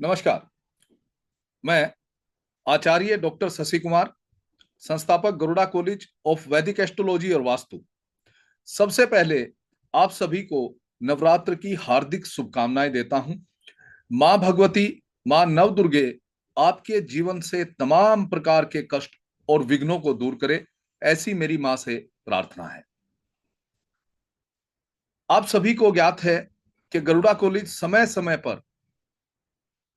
नमस्कार। मैं आचार्य डॉक्टर शशि कुमार, संस्थापक गरुड़ा कॉलेज ऑफ वैदिक एस्ट्रोलॉजी और वास्तु। सबसे पहले आप सभी को नवरात्र की हार्दिक शुभकामनाएं देता हूं। मां भगवती, मां नवदुर्गे आपके जीवन से तमाम प्रकार के कष्ट और विघ्नों को दूर करे, ऐसी मेरी मां से प्रार्थना है। आप सभी को ज्ञात है कि गरुड़ा कॉलेज समय समय पर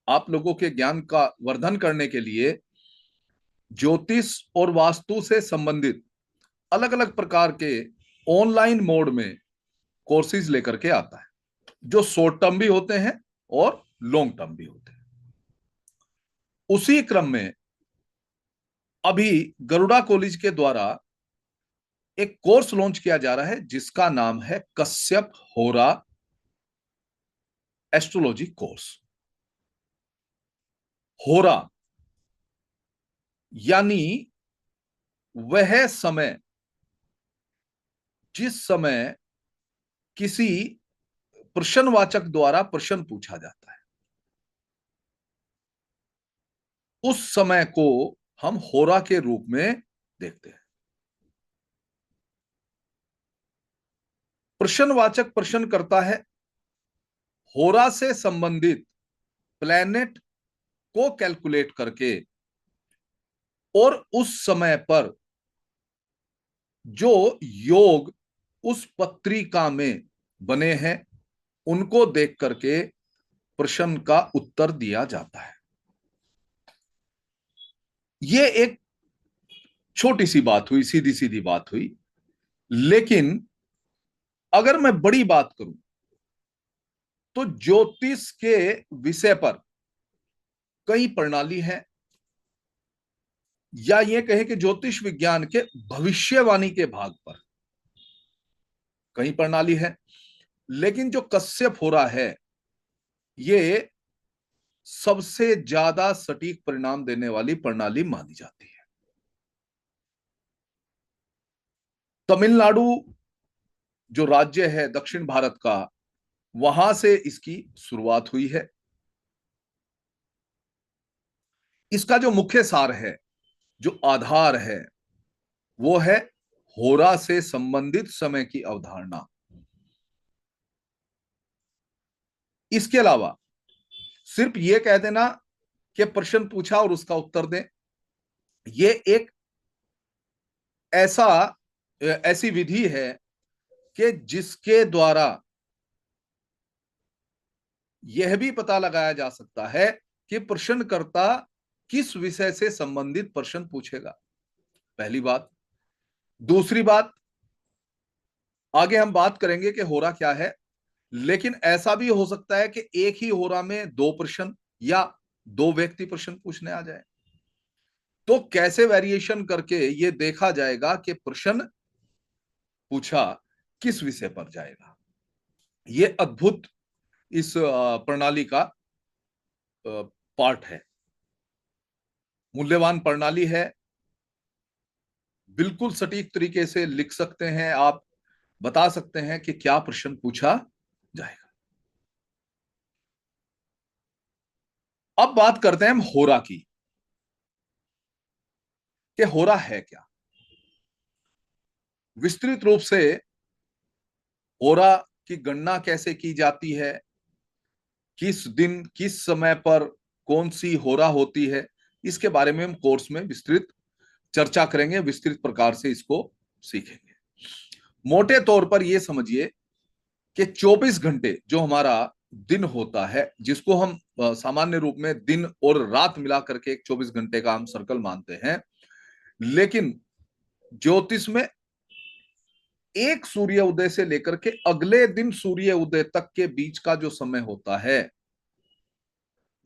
आप लोगों के ज्ञान का वर्धन करने के लिए ज्योतिष और वास्तु से संबंधित अलग अलग प्रकार के ऑनलाइन मोड में कोर्सेज लेकर के आता है, जो शॉर्ट टर्म भी होते हैं और लॉन्ग टर्म भी होते हैं। उसी क्रम में अभी गरुड़ा कॉलेज के द्वारा एक कोर्स लॉन्च किया जा रहा है जिसका नाम है कश्यप होरा एस्ट्रोलॉजी कोर्स। होरा यानी वह समय जिस समय किसी प्रश्नवाचक द्वारा प्रश्न पूछा जाता है, उस समय को हम होरा के रूप में देखते हैं। प्रश्नवाचक प्रश्न करता है, होरा से संबंधित प्लैनेट को कैलकुलेट करके और उस समय पर जो योग उस पत्रिका में बने हैं उनको देख करके प्रश्न का उत्तर दिया जाता है। ये एक छोटी सी बात हुई, सीधी सीधी बात हुई, लेकिन अगर मैं बड़ी बात करूं तो ज्योतिष के विषय पर कई प्रणाली है, या ये कहे कि ज्योतिष विज्ञान के भविष्यवाणी के भाग पर कई प्रणाली है, लेकिन जो कश्यप हो रहा है ये सबसे ज्यादा सटीक परिणाम देने वाली प्रणाली मानी जाती है। तमिलनाडु जो राज्य है दक्षिण भारत का, वहां से इसकी शुरुआत हुई है। इसका जो मुख्य सार है, जो आधार है, वो है होरा से संबंधित समय की अवधारणा। इसके अलावा सिर्फ ये कह देना कि प्रश्न पूछा और उसका उत्तर दें, ये एक ऐसा ऐसी विधि है कि जिसके द्वारा यह भी पता लगाया जा सकता है कि प्रश्नकर्ता किस विषय से संबंधित प्रश्न पूछेगा। पहली बात। दूसरी बात, आगे हम बात करेंगे कि होरा क्या है, लेकिन ऐसा भी हो सकता है कि एक ही होरा में दो प्रश्न या दो व्यक्ति प्रश्न पूछने आ जाए। तो कैसे वेरिएशन करके ये देखा जाएगा कि प्रश्न पूछा किस विषय पर जाएगा। ये अद्भुत इस प्रणाली का पार्ट है, मूल्यवान प्रणाली है। बिल्कुल सटीक तरीके से लिख सकते हैं आप, बता सकते हैं कि क्या प्रश्न पूछा जाएगा। अब बात करते हैं हम होरा की, कि होरा है क्या। विस्तृत रूप से होरा की गणना कैसे की जाती है, किस दिन किस समय पर कौन सी होरा होती है, इसके बारे में हम कोर्स में विस्तृत चर्चा करेंगे, विस्तृत प्रकार से इसको सीखेंगे। मोटे तौर पर यह समझिए कि 24 घंटे जो हमारा दिन होता है, जिसको हम सामान्य रूप में दिन और रात मिला करके एक 24 घंटे का हम सर्कल मानते हैं, लेकिन ज्योतिष में एक सूर्य उदय से लेकर के अगले दिन सूर्य उदय तक के बीच का जो समय होता है,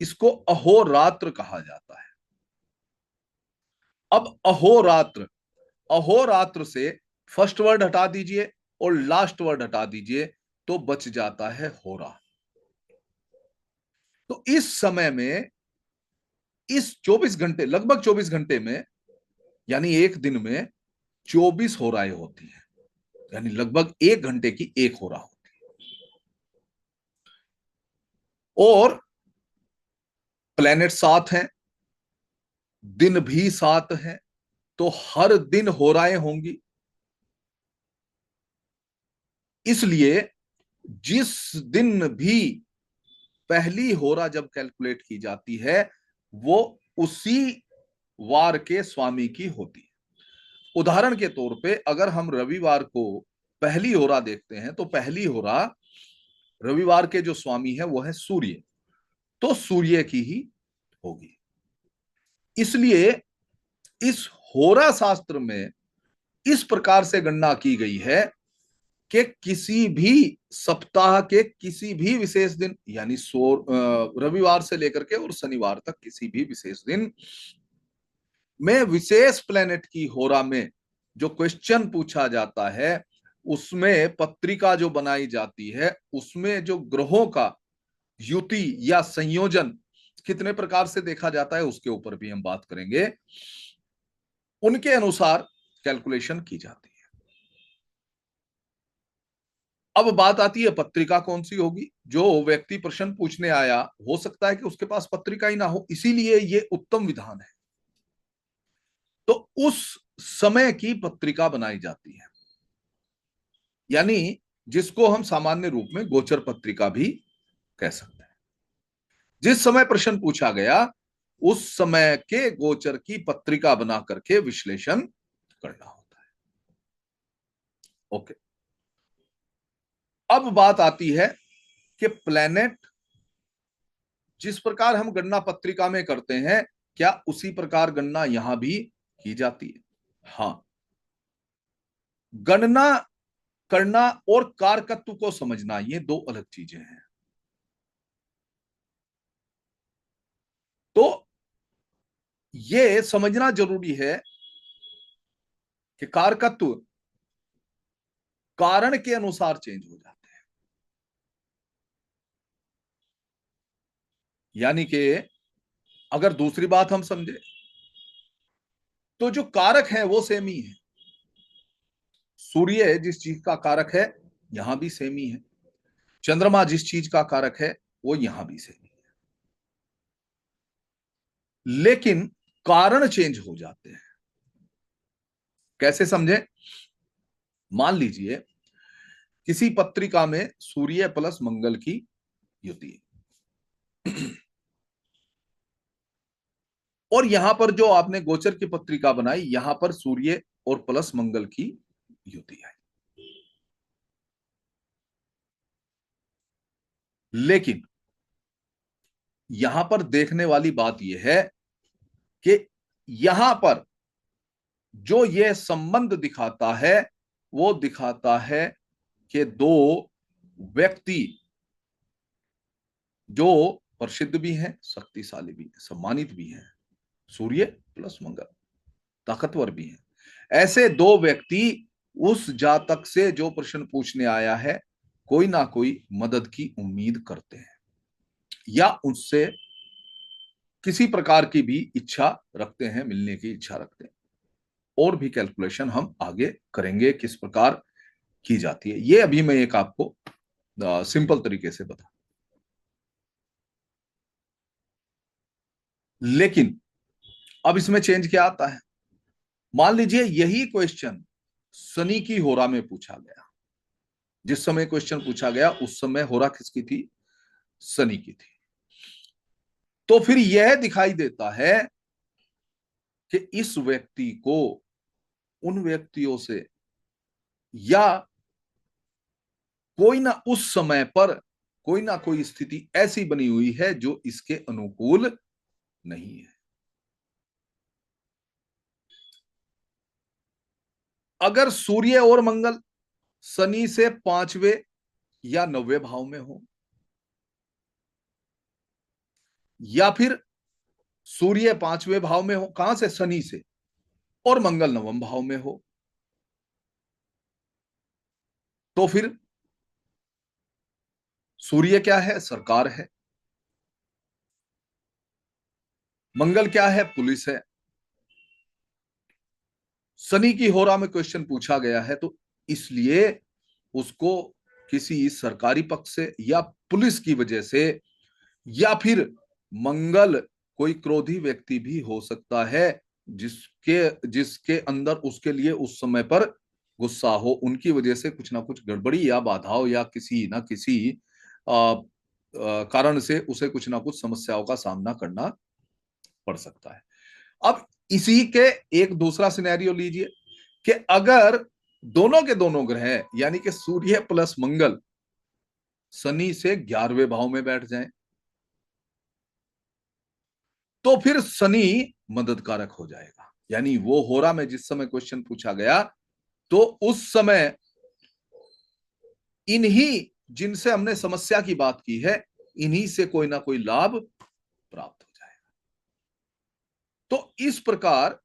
इसको अहोरात्र कहा जाता है। अब अहोरात्र, अहोरात्र से फर्स्ट वर्ड हटा दीजिए और लास्ट वर्ड हटा दीजिए तो बच जाता है होरा। तो इस समय में, इस 24 घंटे, लगभग 24 घंटे में, यानी एक दिन में 24 होराएं होती है, यानी लगभग एक घंटे की एक होरा होती है। और प्लेनेट 7 हैं, दिन भी 7 हैं, तो हर दिन हो रहे होंगी। इसलिए जिस दिन भी पहली होरा जब कैलकुलेट की जाती है, वो उसी वार के स्वामी की होती है। उदाहरण के तौर पे अगर हम रविवार को पहली होरा देखते हैं, तो पहली होरा रविवार के जो स्वामी है वो है सूर्य, तो सूर्य की ही होगी। इसलिए इस होरा शास्त्र में इस प्रकार से गणना की गई है कि किसी भी सप्ताह के किसी भी विशेष दिन, यानी रविवार से लेकर के और शनिवार तक किसी भी विशेष दिन में विशेष प्लेनेट की होरा में जो क्वेश्चन पूछा जाता है, उसमें पत्रिका जो बनाई जाती है, उसमें जो ग्रहों का युति या संयोजन कितने प्रकार से देखा जाता है, उसके ऊपर भी हम बात करेंगे। उनके अनुसार कैलकुलेशन की जाती है। अब बात आती है पत्रिका कौन सी होगी। जो व्यक्ति प्रश्न पूछने आया, हो सकता है कि उसके पास पत्रिका ही ना हो, इसीलिए ये उत्तम विधान है। तो उस समय की पत्रिका बनाई जाती है, यानी जिसको हम सामान्य रूप में गोचर पत्रिका भी कह सकते हैं। जिस समय प्रश्न पूछा गया, उस समय के गोचर की पत्रिका बना करके विश्लेषण करना होता है। ओके, अब बात आती है कि प्लैनेट जिस प्रकार हम गणना पत्रिका में करते हैं, क्या उसी प्रकार गणना यहां भी की जाती है? हाँ, गणना करना और कारकत्व को समझना, ये दो अलग चीजें हैं। तो ये समझना जरूरी है कि कारकत्व कारण के अनुसार चेंज हो जाते हैं। यानी कि अगर दूसरी बात हम समझे, तो जो कारक है वो सेम ही है। सूर्य जिस चीज का कारक है, यहां भी सेम ही है। चंद्रमा जिस चीज का कारक है, वो यहां भी सेम ही है। लेकिन कारण चेंज हो जाते हैं। कैसे समझे? मान लीजिए किसी पत्रिका में सूर्य प्लस मंगल की युति है, और यहां पर जो आपने गोचर की पत्रिका बनाई, यहां पर सूर्य और प्लस मंगल की युति है। लेकिन यहां पर देखने वाली बात यह है कि यहां पर जो यह संबंध दिखाता है, वो दिखाता है कि दो व्यक्ति जो प्रसिद्ध भी हैं, शक्तिशाली भी हैं, सम्मानित भी हैं, सूर्य प्लस मंगल, ताकतवर भी हैं, ऐसे दो व्यक्ति उस जातक से जो प्रश्न पूछने आया है, कोई ना कोई मदद की उम्मीद करते हैं, या उससे किसी प्रकार की भी इच्छा रखते हैं, मिलने की इच्छा रखते हैं। और भी कैलकुलेशन हम आगे करेंगे किस प्रकार की जाती है, ये अभी मैं एक आपको सिंपल तरीके से बता। लेकिन अब इसमें चेंज क्या आता है? मान लीजिए यही क्वेश्चन शनि की होरा में पूछा गया। जिस समय क्वेश्चन पूछा गया उस समय होरा किसकी थी? शनि की थी। तो फिर यह दिखाई देता है कि इस व्यक्ति को उन व्यक्तियों से, या कोई ना उस समय पर कोई ना कोई स्थिति ऐसी बनी हुई है जो इसके अनुकूल नहीं है। अगर सूर्य और मंगल शनि से 5वें या 9वें भाव में हो, या फिर सूर्य 5वें भाव में हो, कहां से? शनि से, और मंगल 9वें भाव में हो, तो फिर सूर्य क्या है? सरकार है। मंगल क्या है? पुलिस है। शनि की होरा में क्वेश्चन पूछा गया है, तो इसलिए उसको किसी सरकारी पक्ष से या पुलिस की वजह से, या फिर मंगल कोई क्रोधी व्यक्ति भी हो सकता है जिसके जिसके अंदर उसके लिए उस समय पर गुस्सा हो, उनकी वजह से कुछ ना कुछ गड़बड़ी या बाधाओं या किसी ना किसी कारण से उसे कुछ ना कुछ समस्याओं का सामना करना पड़ सकता है। अब इसी के एक दूसरा सिनेरियो लीजिए कि अगर दोनों के दोनों ग्रह यानी कि सूर्य प्लस मंगल शनि से 11वें भाव में बैठ जाएं, तो फिर शनि मददकारक हो जाएगा। यानी वो होरा में जिस समय क्वेश्चन पूछा गया, तो उस समय इन्हीं जिनसे हमने समस्या की बात की है, इन्हीं से कोई ना कोई लाभ प्राप्त हो जाएगा। तो इस प्रकार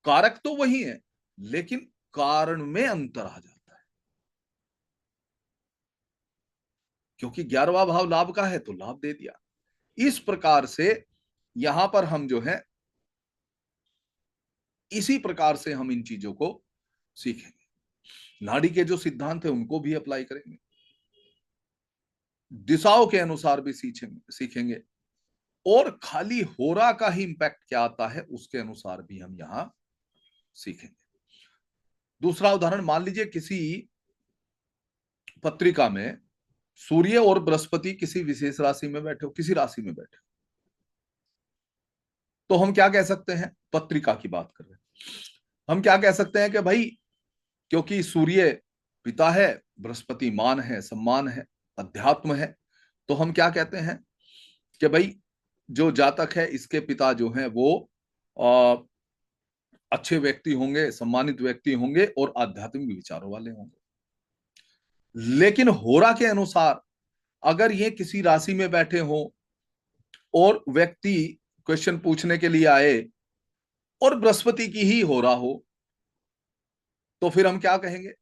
कारक तो वही है, लेकिन कारण में अंतर आ जाता है। क्योंकि 11वां भाव लाभ का है तो लाभ दे दिया। इस प्रकार से यहां पर हम जो है इसी प्रकार से हम इन चीजों को सीखेंगे। नाड़ी के जो सिद्धांत है उनको भी अप्लाई करेंगे, दिशाओं के अनुसार भी सीखेंगे और खाली होरा का ही इंपैक्ट क्या आता है उसके अनुसार भी हम यहां सीखेंगे। दूसरा उदाहरण मान लीजिए किसी पत्रिका में सूर्य और बृहस्पति किसी विशेष राशि में बैठे हो, किसी राशि में बैठे हो, तो हम क्या कह सकते हैं, पत्रिका की बात कर रहे हैं, हम क्या कह सकते हैं कि भाई क्योंकि सूर्य पिता है, बृहस्पति मान है, सम्मान है, अध्यात्म है, तो हम क्या कहते हैं कि भाई जो जातक है इसके पिता जो हैं वो आ, अच्छे व्यक्ति होंगे, सम्मानित व्यक्ति होंगे और आध्यात्मिक विचारों वाले होंगे। लेकिन होरा के अनुसार अगर ये किसी राशि में बैठे हो और व्यक्ति क्वेश्चन पूछने के लिए आए और बृहस्पति की ही होरा हो, तो फिर हम क्या कहेंगे,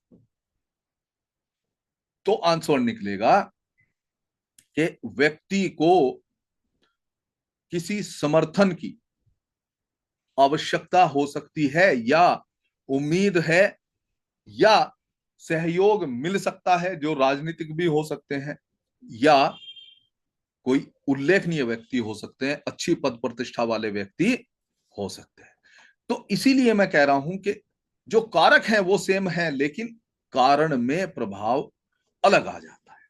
तो आंसर निकलेगा कि व्यक्ति को किसी समर्थन की आवश्यकता हो सकती है या उम्मीद है या सहयोग मिल सकता है, जो राजनीतिक भी हो सकते हैं या कोई उल्लेखनीय व्यक्ति हो सकते हैं, अच्छी पद प्रतिष्ठा वाले व्यक्ति हो सकते हैं। तो इसीलिए मैं कह रहा हूं कि जो कारक है वो सेम है, लेकिन कारण में प्रभाव अलग आ जाता है।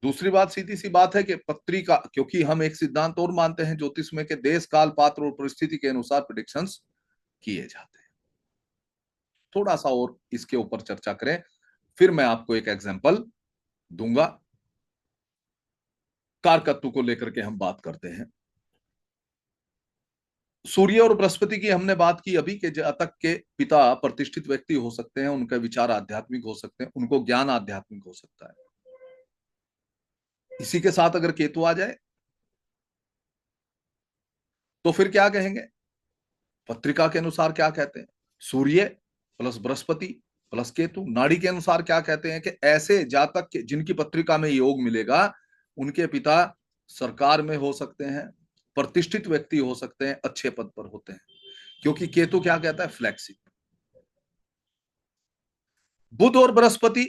दूसरी बात सीधी सी बात है कि पत्रिका, क्योंकि हम एक सिद्धांत और मानते हैं ज्योतिष में कि देश काल पात्र और परिस्थिति के अनुसार प्रिडिक्शंस किए जाते हैं। थोड़ा सा और इसके ऊपर चर्चा करें, फिर मैं आपको एक एग्जांपल दूंगा। कारकत्व को लेकर के हम बात करते हैं। सूर्य और बृहस्पति की हमने बात की अभी के जातक के पिता प्रतिष्ठित व्यक्ति हो सकते हैं, उनके विचार आध्यात्मिक हो सकते हैं, उनको ज्ञान आध्यात्मिक हो सकता है। इसी के साथ अगर केतु आ जाए तो फिर क्या कहेंगे, पत्रिका के अनुसार क्या कहते हैं, सूर्य प्लस बृहस्पति प्लस केतु। नाड़ी के अनुसार क्या कहते हैं कि ऐसे जातक के जिनकी पत्रिका में योग मिलेगा, उनके पिता सरकार में हो सकते हैं, प्रतिष्ठित व्यक्ति हो सकते हैं, अच्छे पद पर होते हैं। क्योंकि केतु क्या कहता है, फ्लेक्सिबल। बुध और बृहस्पति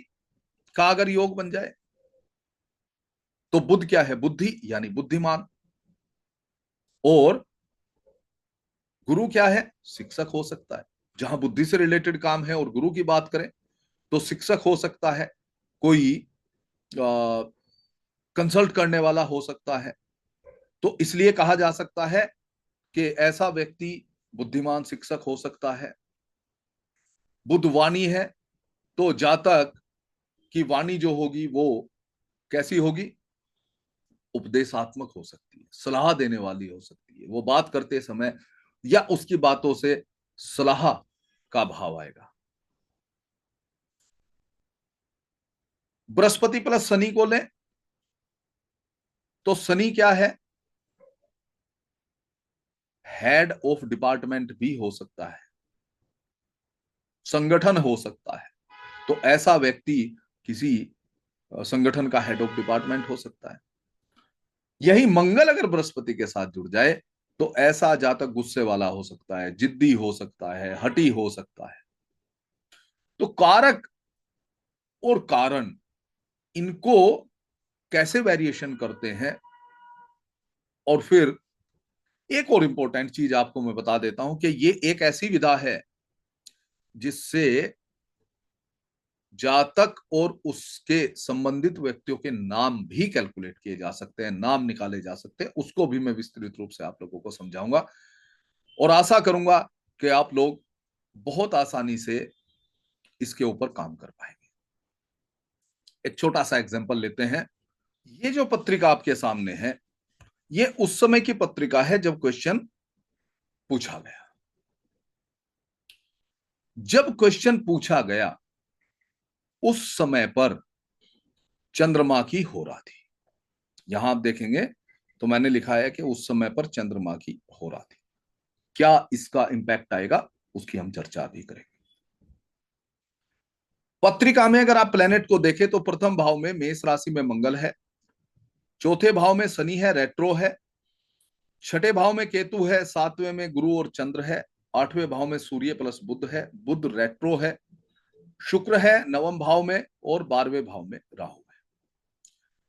का अगर योग बन जाए तो बुध क्या है, बुद्धि यानी बुद्धिमान, और गुरु क्या है, शिक्षक हो सकता है। जहां बुद्धि से रिलेटेड काम है और गुरु की बात करें तो शिक्षक हो सकता है, कोई कंसल्ट करने वाला हो सकता है। तो इसलिए कहा जा सकता है कि ऐसा व्यक्ति बुद्धिमान शिक्षक हो सकता है। बुध वाणी है तो जातक की वाणी जो होगी वो कैसी होगी, उपदेशात्मक हो सकती है, सलाह देने वाली हो सकती है। वो बात करते समय या उसकी बातों से सलाह का भाव आएगा। बृहस्पति प्लस शनि को लें तो शनि क्या है, हेड ऑफ डिपार्टमेंट भी हो सकता है, संगठन हो सकता है। तो ऐसा व्यक्ति किसी संगठन का हेड ऑफ डिपार्टमेंट हो सकता है। यही मंगल अगर बृहस्पति के साथ जुड़ जाए तो ऐसा जातक गुस्से वाला हो सकता है, जिद्दी हो सकता है, हठी हो सकता है। तो कारक और कारण, इनको कैसे वेरिएशन करते हैं। और फिर एक और इंपॉर्टेंट चीज आपको मैं बता देता हूं कि ये एक ऐसी विधा है जिससे जातक और उसके संबंधित व्यक्तियों के नाम भी कैलकुलेट किए जा सकते हैं, नाम निकाले जा सकते हैं। उसको भी मैं विस्तृत रूप से आप लोगों को समझाऊंगा और आशा करूंगा कि आप लोग बहुत आसानी से इसके ऊपर काम कर पाएंगे। एक छोटा सा एग्जांपल लेते हैं। ये जो पत्रिका आपके सामने है, ये उस समय की पत्रिका है जब क्वेश्चन पूछा गया। जब क्वेश्चन पूछा गया उस समय पर चंद्रमा की हो रहा थी। यहां आप देखेंगे तो मैंने लिखा है कि उस समय पर चंद्रमा की हो रहा थी। क्या इसका इंपैक्ट आएगा उसकी हम चर्चा भी करेंगे। पत्रिका में अगर आप प्लेनेट को देखें तो प्रथम भाव में मेष राशि में मंगल है, चौथे भाव में शनि है, रेट्रो है, छठे भाव में केतु है, सातवें में गुरु और चंद्र है, आठवें भाव में सूर्य प्लस बुध है, बुध रेट्रो है, शुक्र है नवम भाव में और 12वें भाव में राहु है।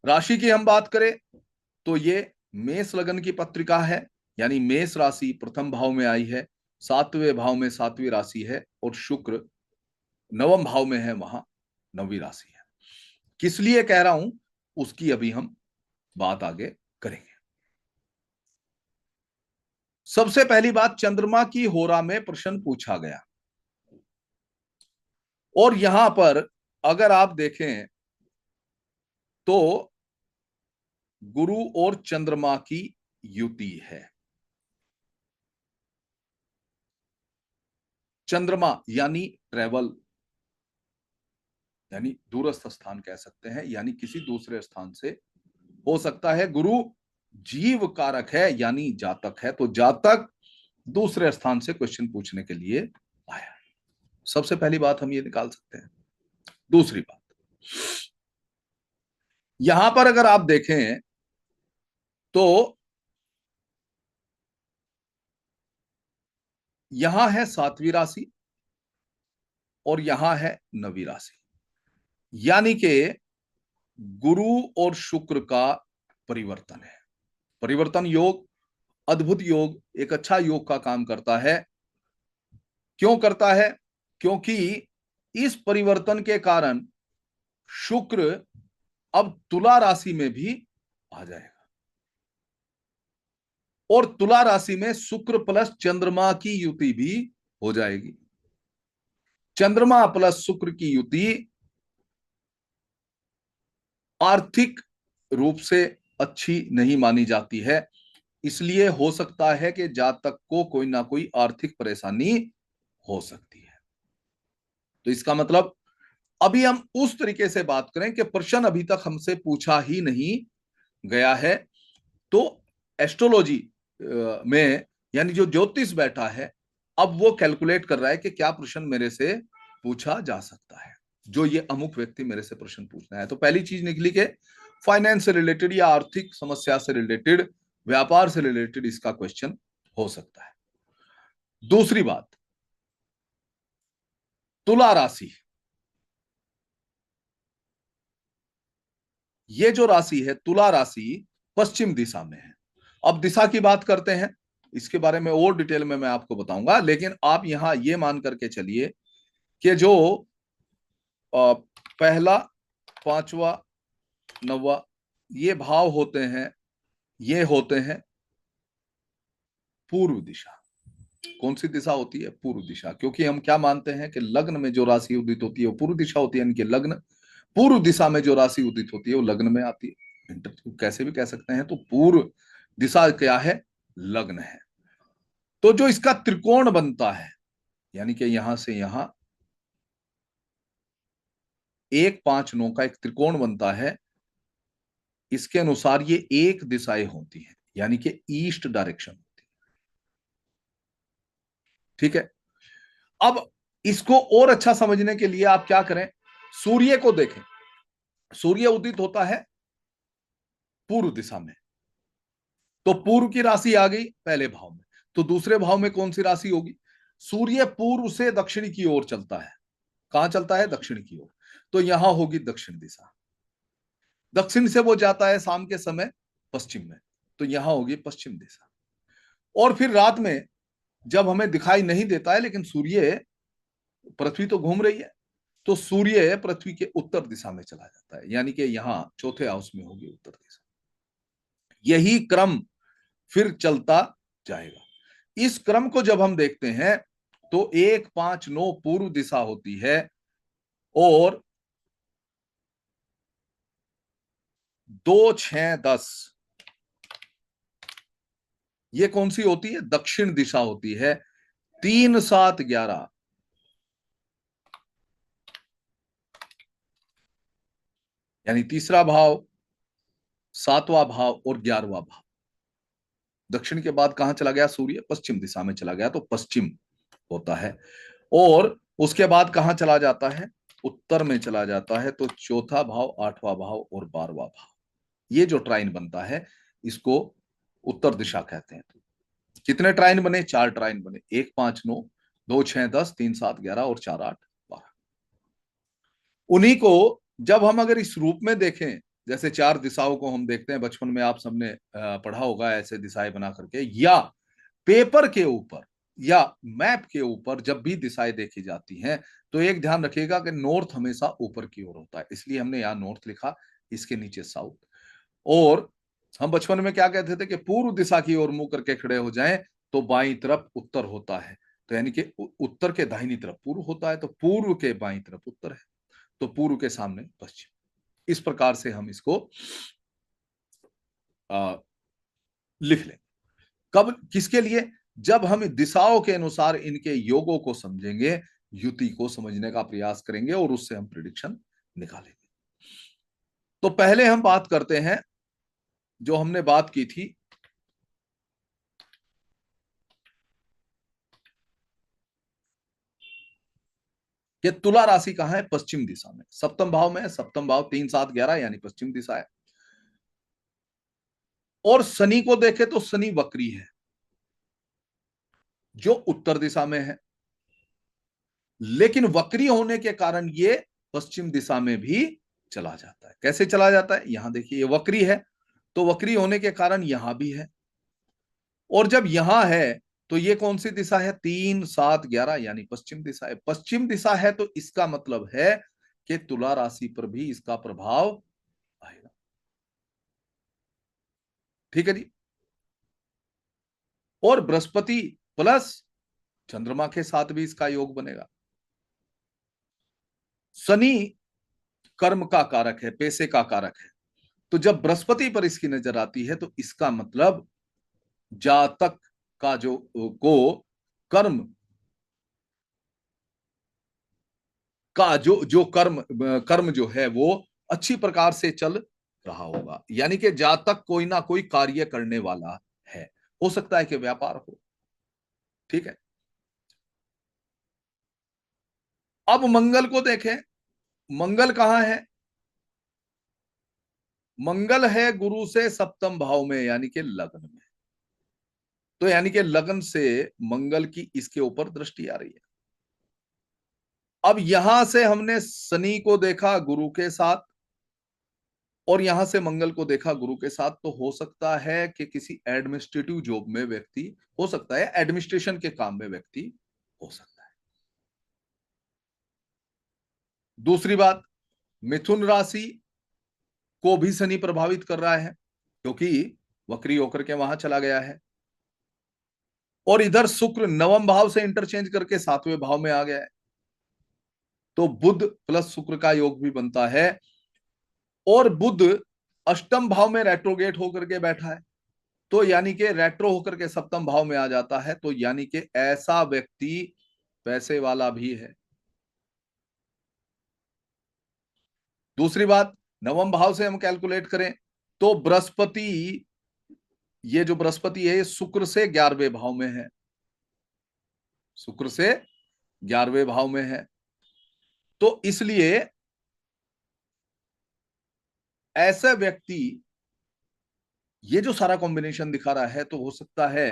राशि की हम बात करें तो ये मेष लगन की पत्रिका है, यानी मेष राशि प्रथम भाव में आई है, सातवें भाव में सातवीं राशि है और शुक्र नवम भाव में है, वहां नौवीं राशि है। किस लिए कह रहा हूं उसकी अभी हम बात आगे करेंगे। सबसे पहली बात, चंद्रमा की होरा में प्रश्न पूछा गया और यहां पर अगर आप देखें तो गुरु और चंद्रमा की युति है। चंद्रमा यानी ट्रेवल, यानी दूरस्थ स्थान कह सकते हैं, यानी किसी दूसरे स्थान से हो सकता है। गुरु जीव कारक है यानी जातक है, तो जातक दूसरे स्थान से क्वेश्चन पूछने के लिए आया। सबसे पहली बात हम ये निकाल सकते हैं। दूसरी बात, यहां पर अगर आप देखें तो यहां है सातवीं राशि और यहां है नवीं राशि, यानी कि गुरु और शुक्र का परिवर्तन है। परिवर्तन योग अद्भुत योग, एक अच्छा योग का काम करता है। क्यों करता है? क्योंकि इस परिवर्तन के कारण शुक्र अब तुला राशि में भी आ जाएगा और तुला राशि में शुक्र प्लस चंद्रमा की युति भी हो जाएगी। चंद्रमा प्लस शुक्र की युति आर्थिक रूप से अच्छी नहीं मानी जाती है, इसलिए हो सकता है कि जातक को कोई ना कोई आर्थिक परेशानी हो सकती है। तो इसका मतलब अभी हम उस तरीके से बात करें कि प्रश्न अभी तक हमसे पूछा ही नहीं गया है, तो एस्ट्रोलॉजी में यानी जो ज्योतिष बैठा है अब वो कैलकुलेट कर रहा है कि क्या प्रश्न मेरे से पूछा जा सकता है, जो ये अमुक व्यक्ति मेरे से प्रश्न पूछना है। तो पहली चीज निकली कि फाइनेंस से रिलेटेड या आर्थिक समस्या से रिलेटेड, व्यापार से रिलेटेड इसका क्वेश्चन हो सकता है। दूसरी बात, तुला राशि, ये जो राशि है तुला राशि पश्चिम दिशा में है। अब दिशा की बात करते हैं, इसके बारे में और डिटेल में मैं आपको बताऊंगा, लेकिन आप यहां ये मान करके चलिए कि जो पहला, पांचवा, नौवा ये भाव होते हैं, ये होते हैं पूर्व दिशा। कौन सी दिशा होती है? पूर्व दिशा, क्योंकि हम क्या मानते हैं कि लग्न में जो राशि उदित होती है वो पूर्व दिशा होती है, यानी कि लग्न पूर्व दिशा में जो राशि उदित होती है वो लग्न में आती है। कैसे भी कह सकते हैं, तो पूर्व दिशा क्या है? लग्न है। तो जो इसका त्रिकोण बनता है, यानी कि यहां से यहां 1, 5, 9 का एक त्रिकोण बनता है, इसके अनुसार ये एक दिशाएं होती हैं, यानी कि ईस्ट डायरेक्शन होती है। ठीक है, अब इसको और अच्छा समझने के लिए आप क्या करें, सूर्य को देखें। सूर्य उदित होता है पूर्व दिशा में, तो पूर्व की राशि आ गई पहले भाव में, तो दूसरे भाव में कौन सी राशि होगी? सूर्य पूर्व से दक्षिण की ओर चलता है। कहां चलता है? दक्षिण की ओर, तो यहां होगी दक्षिण दिशा। दक्षिण से वो जाता है शाम के समय पश्चिम में, तो यहां होगी पश्चिम दिशा। और फिर रात में जब हमें दिखाई नहीं देता है लेकिन सूर्य, पृथ्वी तो घूम रही है, तो सूर्य पृथ्वी के उत्तर दिशा में चला जाता है, यानी कि यहाँ चौथे हाउस में होगी उत्तर दिशा। यही क्रम फिर चलता जाएगा। इस क्रम को जब हम देखते हैं तो 1, 5, 9 पूर्व दिशा होती है, और 2, 6, 10 ये कौन सी होती है? दक्षिण दिशा होती है। 3, 7, 11 यानी तीसरा भाव, सातवां भाव और 11वां भाव। दक्षिण के बाद कहां चला गया? सूर्य पश्चिम दिशा में चला गया, तो पश्चिम होता है। और उसके बाद कहां चला जाता है? उत्तर में चला जाता है, तो चौथा भाव, 8वां भाव और 12वां भाव। ये जो ट्राइन बनता है इसको उत्तर दिशा कहते हैं। कितने ट्राइन बने? 4 ट्राइन बने। 1, 5, 9, 2, 6, 10, 3, 7, 11 और 4, 8, 12। उन्हीं को जब हम अगर इस रूप में देखें, जैसे 4 दिशाओं को हम देखते हैं, बचपन में आप सबने पढ़ा होगा ऐसे दिशाएं बना करके, या पेपर के ऊपर या मैप के ऊपर जब भी दिशाएं देखी जाती हैं, तो एक ध्यान रखिएगा कि नॉर्थ हमेशा ऊपर की ओर होता है, इसलिए हमने यहाँ नॉर्थ लिखा, इसके नीचे साउथ। और हम बचपन में क्या कहते थे कि पूर्व दिशा की ओर मुंह करके खड़े हो जाएं तो बाईं तरफ उत्तर होता है, तो यानी कि उत्तर के दाहिनी तरफ पूर्व होता है, तो पूर्व के बाईं तरफ उत्तर है, तो पूर्व के सामने पश्चिम। इस प्रकार से हम इसको लिख लें। कब, किसके लिए? जब हम दिशाओं के अनुसार इनके योगों को समझेंगे, युति को समझने का प्रयास करेंगे और उससे हम प्रिडिक्शन निकालेंगे। तो पहले हम बात करते हैं, जो हमने बात की थी कि तुला राशि कहां है? पश्चिम दिशा में, सप्तम भाव में है। सप्तम भाव 3, 7, 11 यानी पश्चिम दिशा है। और शनि को देखे तो शनि वक्री है, जो उत्तर दिशा में है, लेकिन वक्री होने के कारण ये पश्चिम दिशा में भी चला जाता है। कैसे चला जाता है? यहां देखिए, ये वक्री है, तो वक्री होने के कारण यहां भी है, और जब यहां है तो ये कौन सी दिशा है? 3, 7, 11 यानी पश्चिम दिशा है। पश्चिम दिशा है तो इसका मतलब है कि तुला राशि पर भी इसका प्रभाव आएगा। ठीक है जी। और बृहस्पति प्लस चंद्रमा के साथ भी इसका योग बनेगा। शनि कर्म का कारक है, पैसे का कारक है, तो जब बृहस्पति पर इसकी नजर आती है तो इसका मतलब जातक का जो को कर्म का जो कर्म कर्म जो है वो अच्छी प्रकार से चल रहा होगा, यानी कि जातक कोई ना कोई कार्य करने वाला है। हो सकता है कि व्यापार हो। ठीक है। अब मंगल को देखें। मंगल कहां है? मंगल है गुरु से सप्तम भाव में, यानी कि लग्न में। तो यानी कि लग्न से मंगल की इसके ऊपर दृष्टि आ रही है। अब यहां से हमने शनि को देखा गुरु के साथ, और यहां से मंगल को देखा गुरु के साथ, तो हो सकता है कि किसी एडमिनिस्ट्रेटिव जॉब में व्यक्ति हो सकता है, एडमिनिस्ट्रेशन के काम में व्यक्ति हो सकता है। दूसरी बात, मिथुन राशि को भी शनि प्रभावित कर रहा है, क्योंकि वक्री होकर के वहां चला गया है, और इधर शुक्र नवम भाव से इंटरचेंज करके सातवें भाव में आ गया है, तो बुध प्लस शुक्र का योग भी बनता है। और बुध अष्टम भाव में रेट्रोगेट होकर के बैठा है, तो यानी कि रेट्रो होकर के सप्तम भाव में आ जाता है, तो यानी कि ऐसा व्यक्ति पैसे वाला भी है। दूसरी बात, नवम भाव से हम कैलकुलेट करें तो बृहस्पति, ये जो बृहस्पति है ये शुक्र से 11वें भाव में है, शुक्र से 11वें भाव में है, तो इसलिए ऐसा व्यक्ति, ये जो सारा कॉम्बिनेशन दिखा रहा है, तो हो सकता है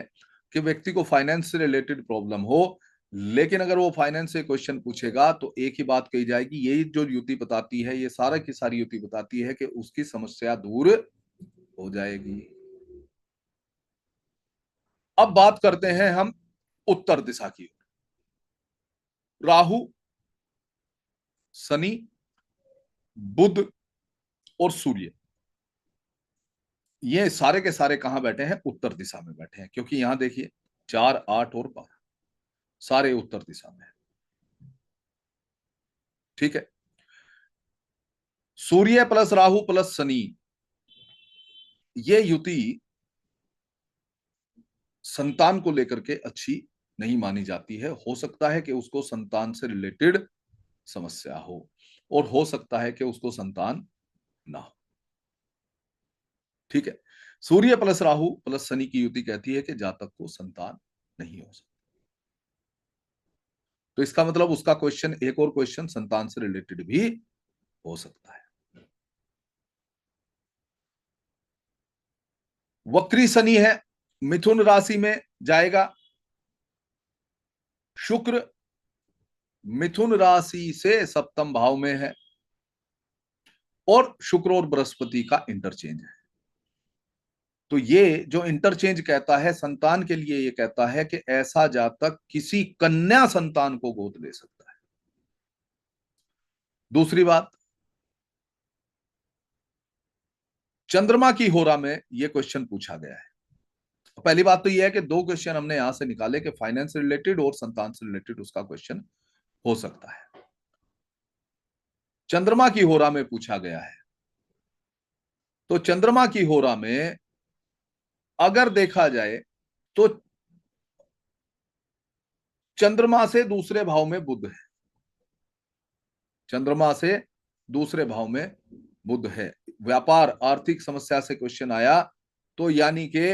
कि व्यक्ति को फाइनेंस से रिलेटेड प्रॉब्लम हो, लेकिन अगर वो फाइनेंस से क्वेश्चन पूछेगा तो एक ही बात कही जाएगी, यही जो युति बताती है, ये सारा की सारी युति बताती है कि उसकी समस्या दूर हो जाएगी। अब बात करते हैं हम उत्तर दिशा की। राहु, शनि, बुध और सूर्य, ये सारे के सारे कहां बैठे हैं? उत्तर दिशा में बैठे हैं, क्योंकि यहां देखिए 4, 8 और 12 सारे उत्तर दिशा में है। ठीक है, सूर्य प्लस राहु प्लस शनि, ये युति संतान को लेकर के अच्छी नहीं मानी जाती है। हो सकता है कि उसको संतान से रिलेटेड समस्या हो, और हो सकता है कि उसको संतान ना हो। ठीक है, सूर्य प्लस राहु प्लस शनि की युति कहती है कि जातक को संतान नहीं हो सकती। तो इसका मतलब उसका क्वेश्चन, एक और क्वेश्चन संतान से रिलेटेड भी हो सकता है। वक्री शनि है, मिथुन राशि में जाएगा। शुक्र मिथुन राशि से सप्तम भाव में है, और शुक्र और बृहस्पति का इंटरचेंज है। तो ये जो इंटरचेंज कहता है संतान के लिए, ये कहता है कि ऐसा जातक किसी कन्या संतान को गोद ले सकता है। दूसरी बात, चंद्रमा की होरा में ये क्वेश्चन पूछा गया है। पहली बात तो ये है कि दो क्वेश्चन हमने यहां से निकाले कि फाइनेंस से रिलेटेड और संतान से रिलेटेड उसका क्वेश्चन हो सकता है। चंद्रमा की होरा में पूछा गया है, तो चंद्रमा की होरा में अगर देखा जाए तो चंद्रमा से दूसरे भाव में बुध है। चंद्रमा से दूसरे भाव में बुध है। व्यापार आर्थिक समस्या से क्वेश्चन आया तो यानी कि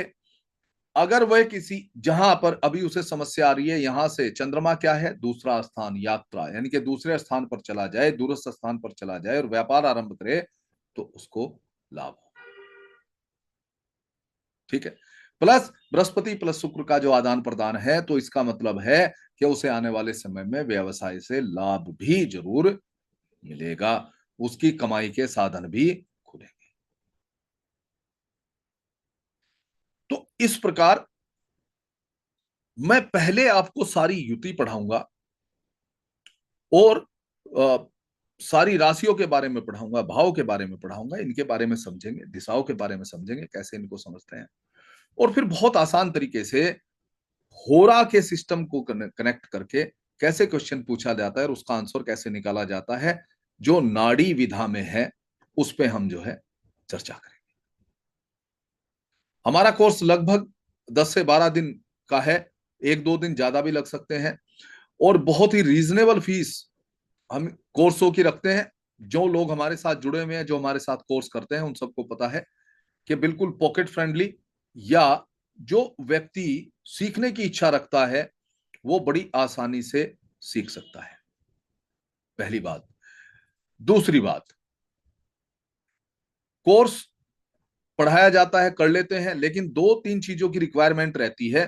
अगर वह किसी, जहां पर अभी उसे समस्या आ रही है, यहां से चंद्रमा क्या है? दूसरा स्थान, यात्रा, यानी कि दूसरे स्थान पर चला जाए, दूरस्थ स्थान पर चला जाए और व्यापार आरंभ करे तो उसको लाभ हो। ठीक है, प्लस बृहस्पति प्लस शुक्र का जो आदान प्रदान है, तो इसका मतलब है कि उसे आने वाले समय में व्यवसाय से लाभ भी जरूर मिलेगा, उसकी कमाई के साधन भी खुलेंगे। तो इस प्रकार मैं पहले आपको सारी युति पढ़ाऊंगा और सारी राशियों के बारे में पढ़ाऊंगा, भाव के बारे में पढ़ाऊंगा, इनके बारे में समझेंगे, दिशाओं के बारे में समझेंगे, कैसे इनको समझते हैं, और फिर बहुत आसान तरीके से होरा के सिस्टम को कनेक्ट करके कैसे क्वेश्चन पूछा जाता है और उसका आंसर कैसे निकाला जाता है, जो नाड़ी विधा में है, उस पे हम जो है चर्चा करेंगे। हमारा कोर्स लगभग 10 से 12 दिन का है, 1-2 दिन ज्यादा भी लग सकते हैं, और बहुत ही रीजनेबल फीस हम कोर्सों की रखते हैं। जो लोग हमारे साथ जुड़े हुए हैं, जो हमारे साथ कोर्स करते हैं, उन सबको पता है कि बिल्कुल पॉकेट फ्रेंडली, या जो व्यक्ति सीखने की इच्छा रखता है वो बड़ी आसानी से सीख सकता है। पहली बात। दूसरी बात, कोर्स पढ़ाया जाता है, कर लेते हैं, लेकिन 2-3 चीजों की रिक्वायरमेंट रहती है।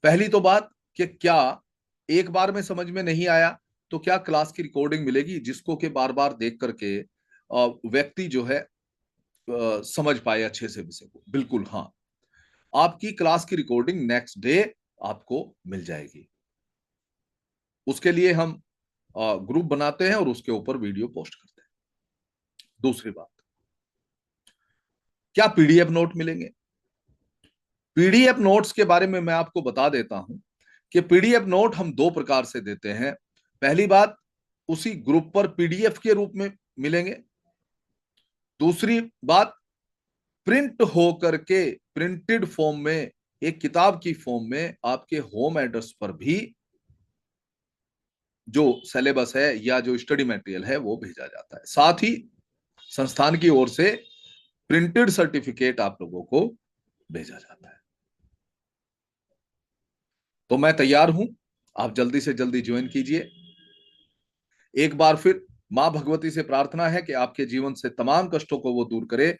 पहली तो बात कि क्या एक बार में समझ में नहीं आया तो क्या क्लास की रिकॉर्डिंग मिलेगी, जिसको कि बार बार देख करके व्यक्ति जो है समझ पाए अच्छे से विषय को? बिल्कुल हाँ, आपकी क्लास की रिकॉर्डिंग नेक्स्ट डे आपको मिल जाएगी। उसके लिए हम ग्रुप बनाते हैं और उसके ऊपर वीडियो पोस्ट करते हैं। दूसरी बात, क्या पीडीएफ नोट मिलेंगे? पीडीएफ नोट्स के बारे में मैं आपको बता देता हूं कि पीडीएफ नोट हम 2 प्रकार से देते हैं। पहली बात, उसी ग्रुप पर पीडीएफ के रूप में मिलेंगे। दूसरी बात, प्रिंट होकर के प्रिंटेड फॉर्म में, एक किताब की फॉर्म में आपके होम एड्रेस पर भी जो सिलेबस है या जो स्टडी मटेरियल है वो भेजा जाता है। साथ ही संस्थान की ओर से प्रिंटेड सर्टिफिकेट आप लोगों को भेजा जाता है। तो मैं तैयार हूं, आप जल्दी से जल्दी ज्वाइन कीजिए। एक बार फिर मां भगवती से प्रार्थना है कि आपके जीवन से तमाम कष्टों को वो दूर करे